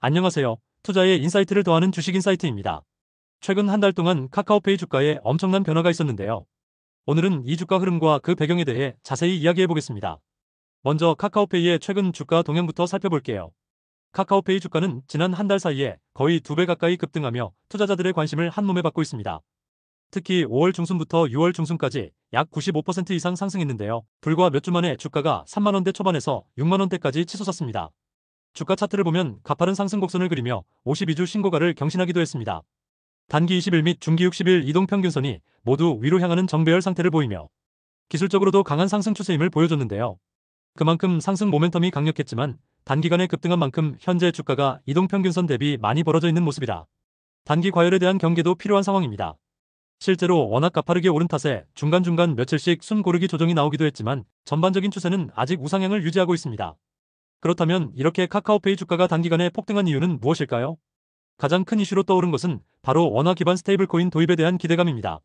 안녕하세요. 투자에 인사이트를 더하는 주식 인사이트입니다. 최근 한 달 동안 카카오페이 주가에 엄청난 변화가 있었는데요. 오늘은 이 주가 흐름과 그 배경에 대해 자세히 이야기해 보겠습니다. 먼저 카카오페이의 최근 주가 동향부터 살펴볼게요. 카카오페이 주가는 지난 한 달 사이에 거의 2배 가까이 급등하며 투자자들의 관심을 한몸에 받고 있습니다. 특히 5월 중순부터 6월 중순까지 약 95% 이상 상승했는데요. 불과 몇 주 만에 주가가 3만 원대 초반에서 6만 원대까지 치솟았습니다. 주가 차트를 보면 가파른 상승 곡선을 그리며 52주 신고가를 경신하기도 했습니다. 단기 20일 및 중기 60일 이동평균선이 모두 위로 향하는 정배열 상태를 보이며 기술적으로도 강한 상승 추세임을 보여줬는데요. 그만큼 상승 모멘텀이 강력했지만 단기간에 급등한 만큼 현재 주가가 이동평균선 대비 많이 벌어져 있는 모습이라 단기 과열에 대한 경계도 필요한 상황입니다. 실제로 워낙 가파르게 오른 탓에 중간중간 며칠씩 순 고르기 조정이 나오기도 했지만 전반적인 추세는 아직 우상향을 유지하고 있습니다. 그렇다면 이렇게 카카오페이 주가가 단기간에 폭등한 이유는 무엇일까요? 가장 큰 이슈로 떠오른 것은 바로 원화 기반 스테이블코인 도입에 대한 기대감입니다.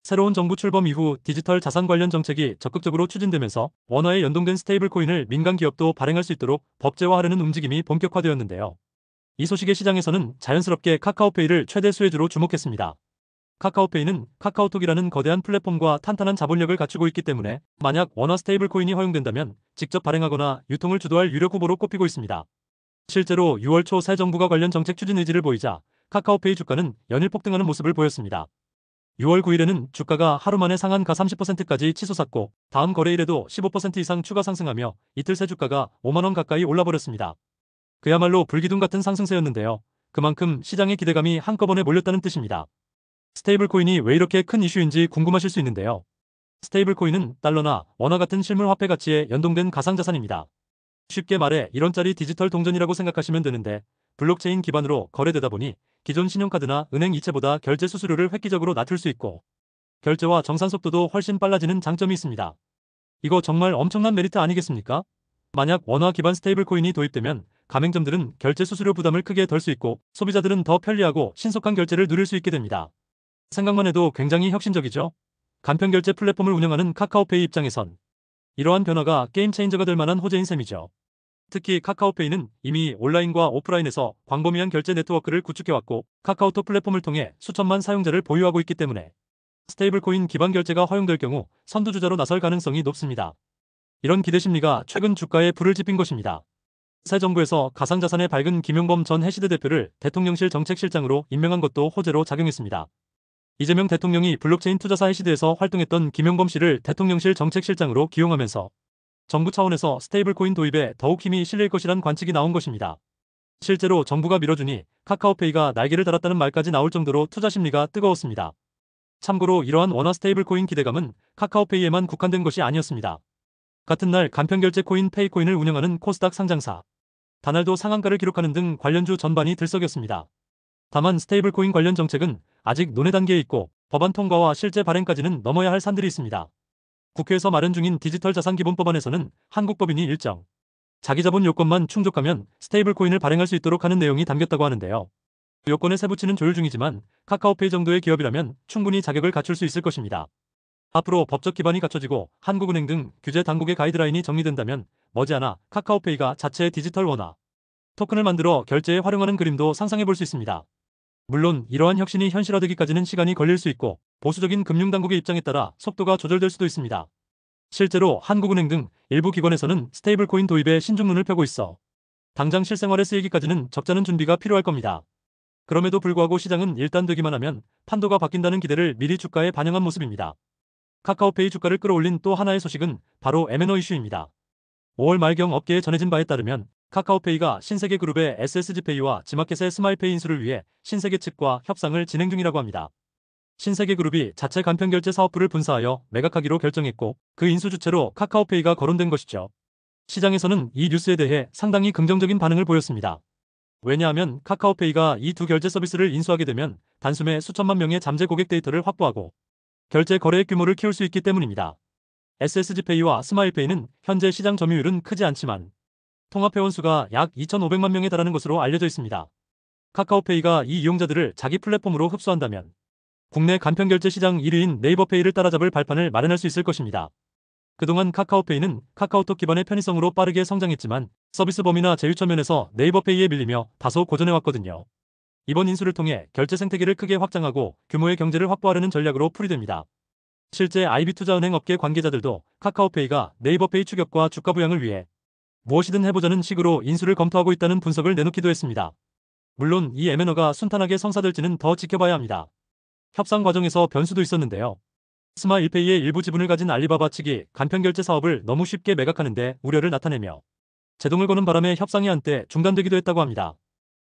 새로운 정부 출범 이후 디지털 자산 관련 정책이 적극적으로 추진되면서 원화에 연동된 스테이블코인을 민간 기업도 발행할 수 있도록 법제화하려는 움직임이 본격화되었는데요. 이 소식에 시장에서는 자연스럽게 카카오페이를 최대 수혜주로 주목했습니다. 카카오페이는 카카오톡이라는 거대한 플랫폼과 탄탄한 자본력을 갖추고 있기 때문에 만약 원화 스테이블 코인이 허용된다면 직접 발행하거나 유통을 주도할 유력 후보로 꼽히고 있습니다. 실제로 6월 초 새 정부가 관련 정책 추진 의지를 보이자 카카오페이 주가는 연일 폭등하는 모습을 보였습니다. 6월 9일에는 주가가 하루 만에 상한가 30%까지 치솟았고 다음 거래일에도 15% 이상 추가 상승하며 이틀 새 주가가 5만 원 가까이 올라버렸습니다. 그야말로 불기둥 같은 상승세였는데요. 그만큼 시장의 기대감이 한꺼번에 몰렸다는 뜻입니다. 스테이블 코인이 왜 이렇게 큰 이슈인지 궁금하실 수 있는데요. 스테이블 코인은 달러나 원화 같은 실물 화폐 가치에 연동된 가상자산입니다. 쉽게 말해 1원짜리 디지털 동전이라고 생각하시면 되는데 블록체인 기반으로 거래되다 보니 기존 신용카드나 은행 이체보다 결제 수수료를 획기적으로 낮출 수 있고 결제와 정산 속도도 훨씬 빨라지는 장점이 있습니다. 이거 정말 엄청난 메리트 아니겠습니까? 만약 원화 기반 스테이블 코인이 도입되면 가맹점들은 결제 수수료 부담을 크게 덜 수 있고 소비자들은 더 편리하고 신속한 결제를 누릴 수 있게 됩니다. 생각만 해도 굉장히 혁신적이죠. 간편결제 플랫폼을 운영하는 카카오페이 입장에선 이러한 변화가 게임 체인저가 될 만한 호재인 셈이죠. 특히 카카오페이는 이미 온라인과 오프라인에서 광범위한 결제 네트워크를 구축해왔고 카카오톡 플랫폼을 통해 수천만 사용자를 보유하고 있기 때문에 스테이블코인 기반 결제가 허용될 경우 선두주자로 나설 가능성이 높습니다. 이런 기대 심리가 최근 주가에 불을 지핀 것입니다. 새 정부에서 가상자산의 밝은 김용범 전 해시드 대표를 대통령실 정책실장으로 임명한 것도 호재로 작용했습니다. 이재명 대통령이 블록체인 투자사 해시드에서 활동했던 김용범 씨를 대통령실 정책실장으로 기용하면서 정부 차원에서 스테이블코인 도입에 더욱 힘이 실릴 것이란 관측이 나온 것입니다. 실제로 정부가 밀어주니 카카오페이가 날개를 달았다는 말까지 나올 정도로 투자 심리가 뜨거웠습니다. 참고로 이러한 원화 스테이블코인 기대감은 카카오페이에만 국한된 것이 아니었습니다. 같은 날 간편결제 코인 페이코인을 운영하는 코스닥 상장사 다날도 상한가를 기록하는 등 관련주 전반이 들썩였습니다. 다만 스테이블코인 관련 정책은 아직 논의 단계에 있고 법안 통과와 실제 발행까지는 넘어야 할 산들이 있습니다. 국회에서 마련 중인 디지털 자산 기본법안에서는 한국 법인이 일정 자기자본 요건만 충족하면 스테이블코인을 발행할 수 있도록 하는 내용이 담겼다고 하는데요. 요건에 세부치는 조율 중이지만 카카오페이 정도의 기업이라면 충분히 자격을 갖출 수 있을 것입니다. 앞으로 법적 기반이 갖춰지고 한국은행 등 규제 당국의 가이드라인이 정리된다면 머지않아 카카오페이가 자체의 디지털 원화 토큰을 만들어 결제에 활용하는 그림도 상상해 볼 수 있습니다. 물론 이러한 혁신이 현실화되기까지는 시간이 걸릴 수 있고 보수적인 금융당국의 입장에 따라 속도가 조절될 수도 있습니다. 실제로 한국은행 등 일부 기관에서는 스테이블코인 도입에 신중눈을 펴고 있어 당장 실생활에 쓰이기까지는 적잖은 준비가 필요할 겁니다. 그럼에도 불구하고 시장은 일단 되기만 하면 판도가 바뀐다는 기대를 미리 주가에 반영한 모습입니다. 카카오페이 주가를 끌어올린 또 하나의 소식은 바로 M&A 이슈입니다. 5월 말경 업계에 전해진 바에 따르면 카카오페이가 신세계그룹의 SSG페이와 지마켓의 스마일페이 인수를 위해 신세계 측과 협상을 진행 중이라고 합니다. 신세계그룹이 자체 간편결제 사업부를 분사하여 매각하기로 결정했고 그 인수 주체로 카카오페이가 거론된 것이죠. 시장에서는 이 뉴스에 대해 상당히 긍정적인 반응을 보였습니다. 왜냐하면 카카오페이가 이 두 결제 서비스를 인수하게 되면 단숨에 수천만 명의 잠재 고객 데이터를 확보하고 결제 거래액 규모를 키울 수 있기 때문입니다. SSG페이와 스마일페이는 현재 시장 점유율은 크지 않지만 통합회원 수가 약 2,500만 명에 달하는 것으로 알려져 있습니다. 카카오페이가 이 이용자들을 자기 플랫폼으로 흡수한다면 국내 간편결제 시장 1위인 네이버페이를 따라잡을 발판을 마련할 수 있을 것입니다. 그동안 카카오페이는 카카오톡 기반의 편의성으로 빠르게 성장했지만 서비스 범위나 제휴처 면에서 네이버페이에 밀리며 다소 고전해왔거든요. 이번 인수를 통해 결제 생태계를 크게 확장하고 규모의 경제를 확보하려는 전략으로 풀이됩니다. 실제 IB투자은행 업계 관계자들도 카카오페이가 네이버페이 추격과 주가 부양을 위해 무엇이든 해보자는 식으로 인수를 검토하고 있다는 분석을 내놓기도 했습니다. 물론 이 M&A가 순탄하게 성사될지는 더 지켜봐야 합니다. 협상 과정에서 변수도 있었는데요. 스마일페이의 일부 지분을 가진 알리바바 측이 간편결제 사업을 너무 쉽게 매각하는데 우려를 나타내며 제동을 거는 바람에 협상이 한때 중단되기도 했다고 합니다.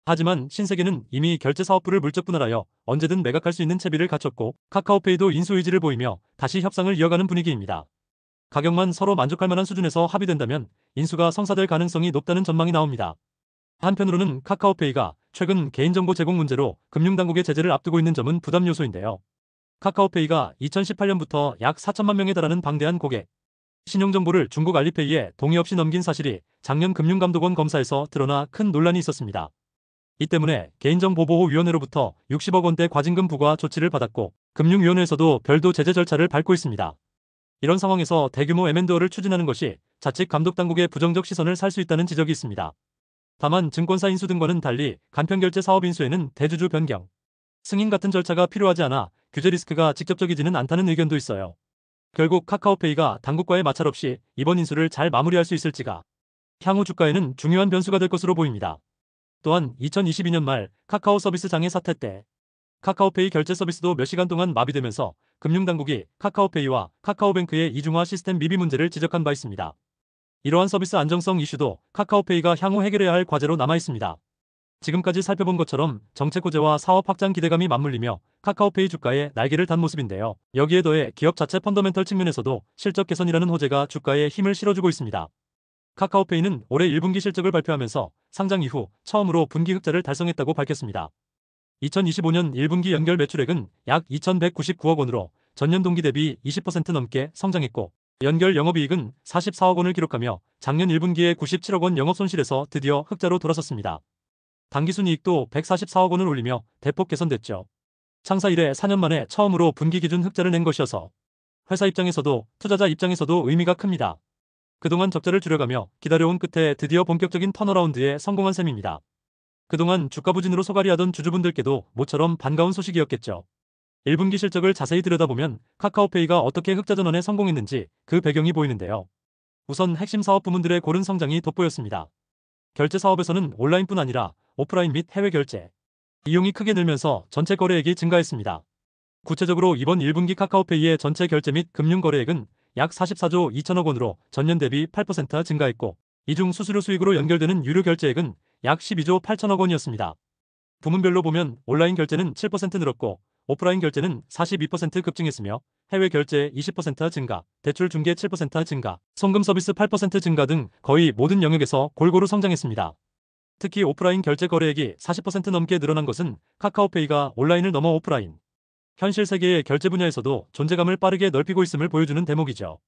하지만 신세계는 이미 결제 사업부를 물적 분할하여 언제든 매각할 수 있는 채비를 갖췄고 카카오페이도 인수 의지를 보이며 다시 협상을 이어가는 분위기입니다. 가격만 서로 만족할 만한 수준에서 합의된다면 인수가 성사될 가능성이 높다는 전망이 나옵니다. 한편으로는 카카오페이가 최근 개인정보 제공 문제로 금융당국의 제재를 앞두고 있는 점은 부담 요소인데요. 카카오페이가 2018년부터 약 4천만 명에 달하는 방대한 고객 신용정보를 중국 알리페이에 동의 없이 넘긴 사실이 작년 금융감독원 검사에서 드러나 큰 논란이 있었습니다. 이 때문에 개인정보보호위원회로부터 60억 원대 과징금 부과 조치를 받았고 금융위원회에서도 별도 제재 절차를 밟고 있습니다. 이런 상황에서 대규모 M&A를 추진하는 것이 자칫 감독당국의 부정적 시선을 살 수 있다는 지적이 있습니다. 다만 증권사 인수 등과는 달리 간편결제 사업 인수에는 대주주 변경, 승인 같은 절차가 필요하지 않아 규제 리스크가 직접적이지는 않다는 의견도 있어요. 결국 카카오페이가 당국과의 마찰 없이 이번 인수를 잘 마무리할 수 있을지가 향후 주가에는 중요한 변수가 될 것으로 보입니다. 또한 2022년 말 카카오 서비스 장애 사태 때 카카오페이 결제 서비스도 몇 시간 동안 마비되면서 금융당국이 카카오페이와 카카오뱅크의 이중화 시스템 미비 문제를 지적한 바 있습니다. 이러한 서비스 안정성 이슈도 카카오페이가 향후 해결해야 할 과제로 남아 있습니다. 지금까지 살펴본 것처럼 정책 호재와 사업 확장 기대감이 맞물리며 카카오페이 주가에 날개를 단 모습인데요. 여기에 더해 기업 자체 펀더멘털 측면에서도 실적 개선이라는 호재가 주가에 힘을 실어주고 있습니다. 카카오페이는 올해 1분기 실적을 발표하면서 상장 이후 처음으로 분기 흑자를 달성했다고 밝혔습니다. 2025년 1분기 연결 매출액은 약 2,199억 원으로 전년 동기 대비 20% 넘게 성장했고 연결 영업이익은 44억 원을 기록하며 작년 1분기에 97억 원 영업손실에서 드디어 흑자로 돌아섰습니다. 당기순이익도 144억 원을 올리며 대폭 개선됐죠. 창사 이래 4년 만에 처음으로 분기 기준 흑자를 낸 것이어서 회사 입장에서도 투자자 입장에서도 의미가 큽니다. 그동안 적자를 줄여가며 기다려온 끝에 드디어 본격적인 턴어라운드에 성공한 셈입니다. 그동안 주가 부진으로 소갈이하던 주주분들께도 모처럼 반가운 소식이었겠죠. 1분기 실적을 자세히 들여다보면 카카오페이가 어떻게 흑자 전환에 성공했는지 그 배경이 보이는데요. 우선 핵심 사업 부문들의 고른 성장이 돋보였습니다. 결제 사업에서는 온라인뿐 아니라 오프라인 및 해외 결제 이용이 크게 늘면서 전체 거래액이 증가했습니다. 구체적으로 이번 1분기 카카오페이의 전체 결제 및 금융 거래액은 약 44조 2천억 원으로 전년 대비 8% 증가했고 이 중 수수료 수익으로 연결되는 유료 결제액은 약 12조 8천억 원이었습니다. 부문별로 보면 온라인 결제는 7% 늘었고 오프라인 결제는 42% 급증했으며 해외 결제 20% 증가, 대출 중개 7% 증가, 송금 서비스 8% 증가 등 거의 모든 영역에서 골고루 성장했습니다. 특히 오프라인 결제 거래액이 40% 넘게 늘어난 것은 카카오페이가 온라인을 넘어 오프라인, 현실 세계의 결제 분야에서도 존재감을 빠르게 넓히고 있음을 보여주는 대목이죠.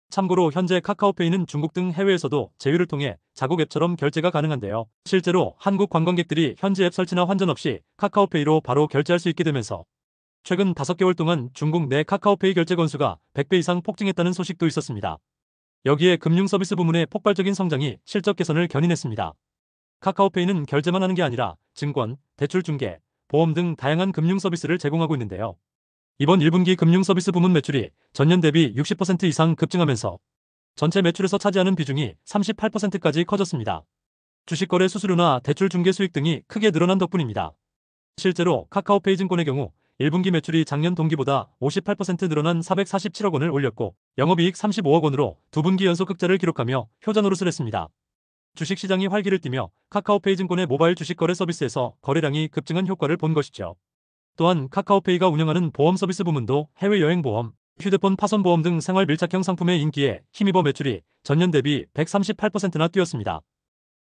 참고로 현재 카카오페이는 중국 등 해외에서도 제휴를 통해 자국 앱처럼 결제가 가능한데요. 실제로 한국 관광객들이 현지 앱 설치나 환전 없이 카카오페이로 바로 결제할 수 있게 되면서 최근 5개월 동안 중국 내 카카오페이 결제 건수가 100배 이상 폭증했다는 소식도 있었습니다. 여기에 금융 서비스 부문의 폭발적인 성장이 실적 개선을 견인했습니다. 카카오페이는 결제만 하는 게 아니라 증권, 대출 중개, 보험 등 다양한 금융 서비스를 제공하고 있는데요. 이번 1분기 금융 서비스 부문 매출이 전년 대비 60% 이상 급증하면서 전체 매출에서 차지하는 비중이 38%까지 커졌습니다. 주식거래 수수료나 대출 중개 수익 등이 크게 늘어난 덕분입니다. 실제로 카카오페이 증권의 경우 1분기 매출이 작년 동기보다 58% 늘어난 447억 원을 올렸고 영업이익 35억 원으로 2분기 연속 흑자를 기록하며 효자 노릇을 했습니다. 주식시장이 활기를 띠며 카카오페이 증권의 모바일 주식거래 서비스에서 거래량이 급증한 효과를 본 것이죠. 또한 카카오페이가 운영하는 보험 서비스 부문도 해외여행 보험, 휴대폰 파손 보험 등 생활 밀착형 상품의 인기에 힘입어 매출이 전년 대비 138%나 뛰었습니다.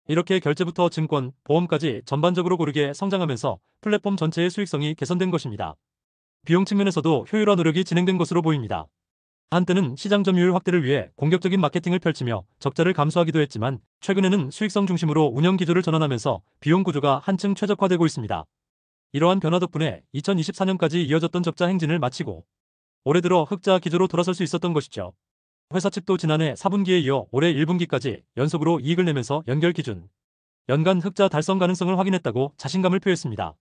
이렇게 결제부터 증권, 보험까지 전반적으로 고르게 성장하면서 플랫폼 전체의 수익성이 개선된 것입니다. 비용 측면에서도 효율화 노력이 진행된 것으로 보입니다. 한때는 시장 점유율 확대를 위해 공격적인 마케팅을 펼치며 적자를 감수하기도 했지만 최근에는 수익성 중심으로 운영 기조를 전환하면서 비용 구조가 한층 최적화되고 있습니다. 이러한 변화 덕분에 2024년까지 이어졌던 적자 행진을 마치고 올해 들어 흑자 기조로 돌아설 수 있었던 것이죠. 회사 측도 지난해 4분기에 이어 올해 1분기까지 연속으로 이익을 내면서 연결 기준 연간 흑자 달성 가능성을 확인했다고 자신감을 표했습니다.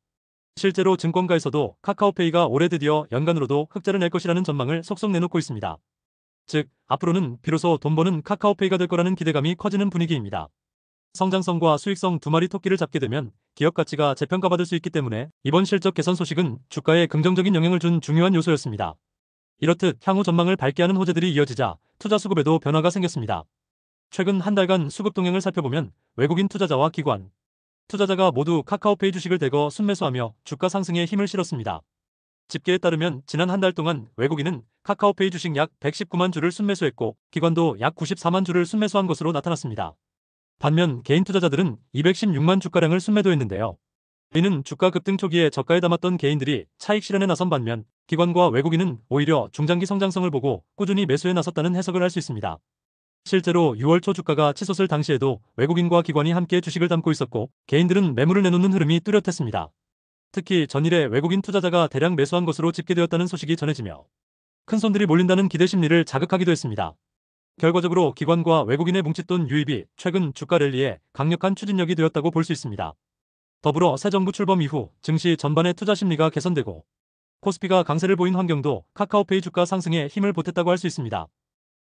실제로 증권가에서도 카카오페이가 올해 드디어 연간으로도 흑자를 낼 것이라는 전망을 속속 내놓고 있습니다. 즉, 앞으로는 비로소 돈 버는 카카오페이가 될 거라는 기대감이 커지는 분위기입니다. 성장성과 수익성 두 마리 토끼를 잡게 되면 기업 가치가 재평가받을 수 있기 때문에 이번 실적 개선 소식은 주가에 긍정적인 영향을 준 중요한 요소였습니다. 이렇듯 향후 전망을 밝게 하는 호재들이 이어지자 투자 수급에도 변화가 생겼습니다. 최근 한 달간 수급 동향을 살펴보면 외국인 투자자와 기관, 투자자가 모두 카카오페이 주식을 대거 순매수하며 주가 상승에 힘을 실었습니다. 집계에 따르면 지난 한 달 동안 외국인은 카카오페이 주식 약 119만 주를 순매수했고 기관도 약 94만 주를 순매수한 것으로 나타났습니다. 반면 개인 투자자들은 216만 주가량을 순매도했는데요. 이는 주가 급등 초기에 저가에 담았던 개인들이 차익 실현에 나선 반면 기관과 외국인은 오히려 중장기 성장성을 보고 꾸준히 매수에 나섰다는 해석을 할 수 있습니다. 실제로 6월 초 주가가 치솟을 당시에도 외국인과 기관이 함께 주식을 담고 있었고 개인들은 매물을 내놓는 흐름이 뚜렷했습니다. 특히 전일에 외국인 투자자가 대량 매수한 것으로 집계되었다는 소식이 전해지며 큰손들이 몰린다는 기대 심리를 자극하기도 했습니다. 결과적으로 기관과 외국인의 뭉칫돈 유입이 최근 주가 랠리에 강력한 추진력이 되었다고 볼 수 있습니다. 더불어 새 정부 출범 이후 증시 전반의 투자 심리가 개선되고 코스피가 강세를 보인 환경도 카카오페이 주가 상승에 힘을 보탰다고 할 수 있습니다.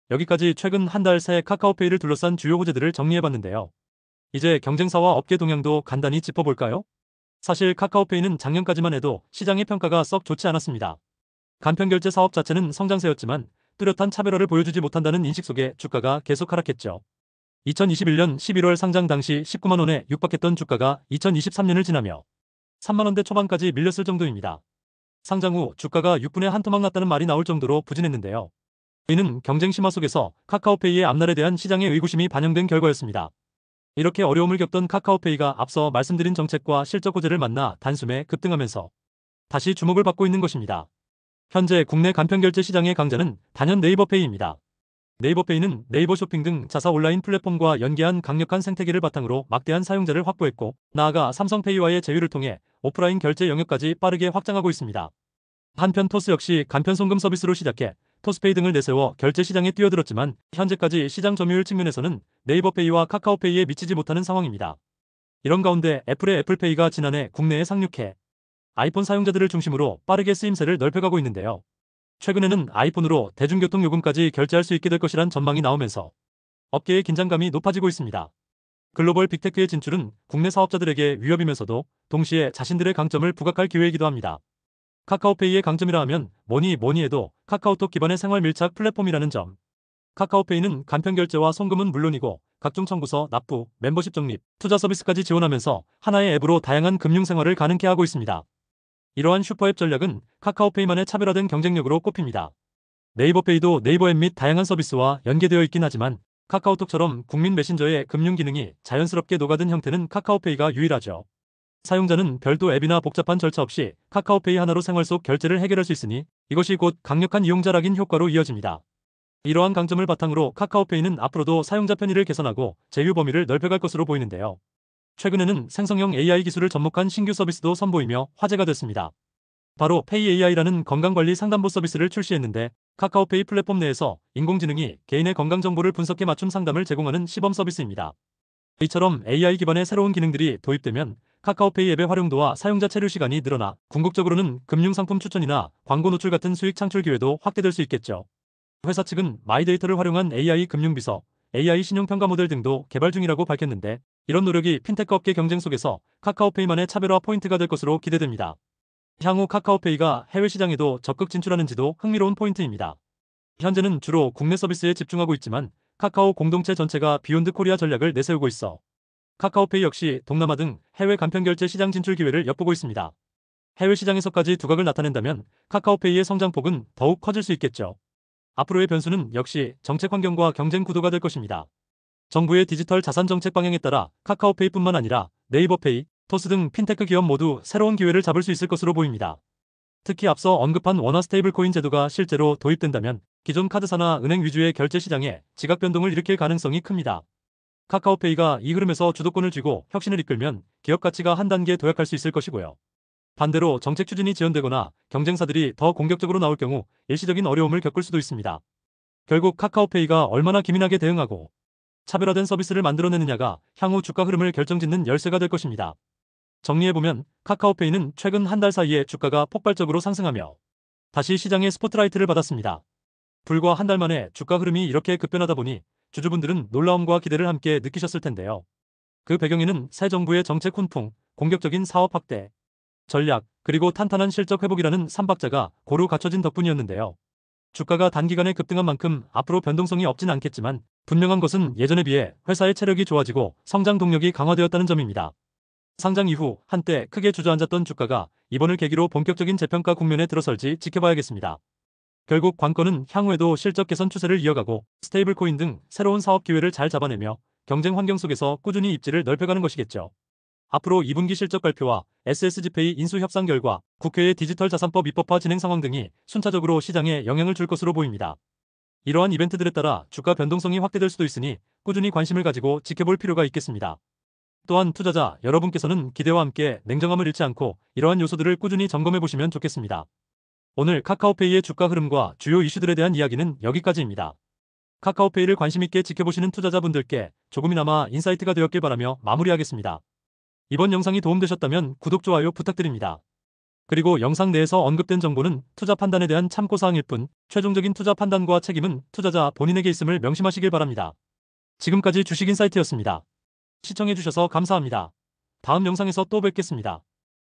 여기까지 최근 한 달 새 카카오페이를 둘러싼 주요 호재들을 정리해봤는데요. 이제 경쟁사와 업계 동향도 간단히 짚어볼까요? 사실 카카오페이는 작년까지만 해도 시장의 평가가 썩 좋지 않았습니다. 간편결제 사업 자체는 성장세였지만 뚜렷한 차별화를 보여주지 못한다는 인식 속에 주가가 계속 하락했죠. 2021년 11월 상장 당시 19만 원에 육박했던 주가가 2023년을 지나며 3만 원대 초반까지 밀렸을 정도입니다. 상장 후 주가가 6분의 한 토막 났다는 말이 나올 정도로 부진했는데요. 이는 경쟁 심화 속에서 카카오페이의 앞날에 대한 시장의 의구심이 반영된 결과였습니다. 이렇게 어려움을 겪던 카카오페이가 앞서 말씀드린 정책과 실적 호재를 만나 단숨에 급등하면서 다시 주목을 받고 있는 것입니다. 현재 국내 간편결제 시장의 강자는 단연 네이버페이입니다. 네이버페이는 네이버 쇼핑 등 자사 온라인 플랫폼과 연계한 강력한 생태계를 바탕으로 막대한 사용자를 확보했고 나아가 삼성페이와의 제휴를 통해 오프라인 결제 영역까지 빠르게 확장하고 있습니다. 한편 토스 역시 간편 송금 서비스로 시작해 토스페이 등을 내세워 결제 시장에 뛰어들었지만 현재까지 시장 점유율 측면에서는 네이버페이와 카카오페이에 미치지 못하는 상황입니다. 이런 가운데 애플의 애플페이가 지난해 국내에 상륙해 아이폰 사용자들을 중심으로 빠르게 쓰임새를 넓혀가고 있는데요. 최근에는 아이폰으로 대중교통 요금까지 결제할 수 있게 될 것이란 전망이 나오면서 업계의 긴장감이 높아지고 있습니다. 글로벌 빅테크의 진출은 국내 사업자들에게 위협이면서도 동시에 자신들의 강점을 부각할 기회이기도 합니다. 카카오페이의 강점이라 하면 뭐니 해도 카카오톡 기반의 생활 밀착 플랫폼이라는 점. 카카오페이는 간편결제와 송금은 물론이고 각종 청구서, 납부, 멤버십 적립, 투자 서비스까지 지원하면서 하나의 앱으로 다양한 금융생활을 가능케 하고 있습니다. 이러한 슈퍼앱 전략은 카카오페이만의 차별화된 경쟁력으로 꼽힙니다. 네이버페이도 네이버 앱 및 다양한 서비스와 연계되어 있긴 하지만 카카오톡처럼 국민 메신저의 금융 기능이 자연스럽게 녹아든 형태는 카카오페이가 유일하죠. 사용자는 별도 앱이나 복잡한 절차 없이 카카오페이 하나로 생활 속 결제를 해결할 수 있으니 이것이 곧 강력한 이용자 락인 효과로 이어집니다. 이러한 강점을 바탕으로 카카오페이는 앞으로도 사용자 편의를 개선하고 제휴 범위를 넓혀갈 것으로 보이는데요. 최근에는 생성형 AI 기술을 접목한 신규 서비스도 선보이며 화제가 됐습니다. 바로 페이 AI라는 건강관리 상담보 서비스를 출시했는데 카카오페이 플랫폼 내에서 인공지능이 개인의 건강 정보를 분석해 맞춤 상담을 제공하는 시범 서비스입니다. 이처럼 AI 기반의 새로운 기능들이 도입되면 카카오페이 앱의 활용도와 사용자 체류 시간이 늘어나 궁극적으로는 금융상품 추천이나 광고 노출 같은 수익 창출 기회도 확대될 수 있겠죠. 회사 측은 마이데이터를 활용한 AI 금융비서, AI 신용평가 모델 등도 개발 중이라고 밝혔는데 이런 노력이 핀테크 업계 경쟁 속에서 카카오페이만의 차별화 포인트가 될 것으로 기대됩니다. 향후 카카오페이가 해외 시장에도 적극 진출하는지도 흥미로운 포인트입니다. 현재는 주로 국내 서비스에 집중하고 있지만 카카오 공동체 전체가 비욘드 코리아 전략을 내세우고 있어 카카오페이 역시 동남아 등 해외 간편결제 시장 진출 기회를 엿보고 있습니다. 해외 시장에서까지 두각을 나타낸다면 카카오페이의 성장폭은 더욱 커질 수 있겠죠. 앞으로의 변수는 역시 정책 환경과 경쟁 구도가 될 것입니다. 정부의 디지털 자산 정책 방향에 따라 카카오페이뿐만 아니라 네이버페이, 토스 등 핀테크 기업 모두 새로운 기회를 잡을 수 있을 것으로 보입니다. 특히 앞서 언급한 원화 스테이블코인 제도가 실제로 도입된다면 기존 카드사나 은행 위주의 결제 시장에 지각 변동을 일으킬 가능성이 큽니다. 카카오페이가 이 흐름에서 주도권을 쥐고 혁신을 이끌면 기업 가치가 한 단계 도약할 수 있을 것이고요. 반대로 정책 추진이 지연되거나 경쟁사들이 더 공격적으로 나올 경우 일시적인 어려움을 겪을 수도 있습니다. 결국 카카오페이가 얼마나 기민하게 대응하고 차별화된 서비스를 만들어내느냐가 향후 주가 흐름을 결정짓는 열쇠가 될 것입니다. 정리해보면 카카오페이는 최근 한 달 사이에 주가가 폭발적으로 상승하며 다시 시장의 스포트라이트를 받았습니다. 불과 한 달 만에 주가 흐름이 이렇게 급변하다 보니 주주분들은 놀라움과 기대를 함께 느끼셨을 텐데요. 그 배경에는 새 정부의 정책 훈풍, 공격적인 사업 확대, 전략, 그리고 탄탄한 실적 회복이라는 삼박자가 고루 갖춰진 덕분이었는데요. 주가가 단기간에 급등한 만큼 앞으로 변동성이 없진 않겠지만 분명한 것은 예전에 비해 회사의 체력이 좋아지고 성장 동력이 강화되었다는 점입니다. 상장 이후 한때 크게 주저앉았던 주가가 이번을 계기로 본격적인 재평가 국면에 들어설지 지켜봐야겠습니다. 결국 관건은 향후에도 실적 개선 추세를 이어가고 스테이블 코인 등 새로운 사업 기회를 잘 잡아내며 경쟁 환경 속에서 꾸준히 입지를 넓혀가는 것이겠죠. 앞으로 2분기 실적 발표와 SSG페이 인수 협상 결과, 국회의 디지털 자산법 입법화 진행 상황 등이 순차적으로 시장에 영향을 줄 것으로 보입니다. 이러한 이벤트들에 따라 주가 변동성이 확대될 수도 있으니 꾸준히 관심을 가지고 지켜볼 필요가 있겠습니다. 또한 투자자 여러분께서는 기대와 함께 냉정함을 잃지 않고 이러한 요소들을 꾸준히 점검해 보시면 좋겠습니다. 오늘 카카오페이의 주가 흐름과 주요 이슈들에 대한 이야기는 여기까지입니다. 카카오페이를 관심있게 지켜보시는 투자자분들께 조금이나마 인사이트가 되었길 바라며 마무리하겠습니다. 이번 영상이 도움되셨다면 구독, 좋아요 부탁드립니다. 그리고 영상 내에서 언급된 정보는 투자 판단에 대한 참고사항일 뿐 최종적인 투자 판단과 책임은 투자자 본인에게 있음을 명심하시길 바랍니다. 지금까지 주식인사이트였습니다. 시청해주셔서 감사합니다. 다음 영상에서 또 뵙겠습니다.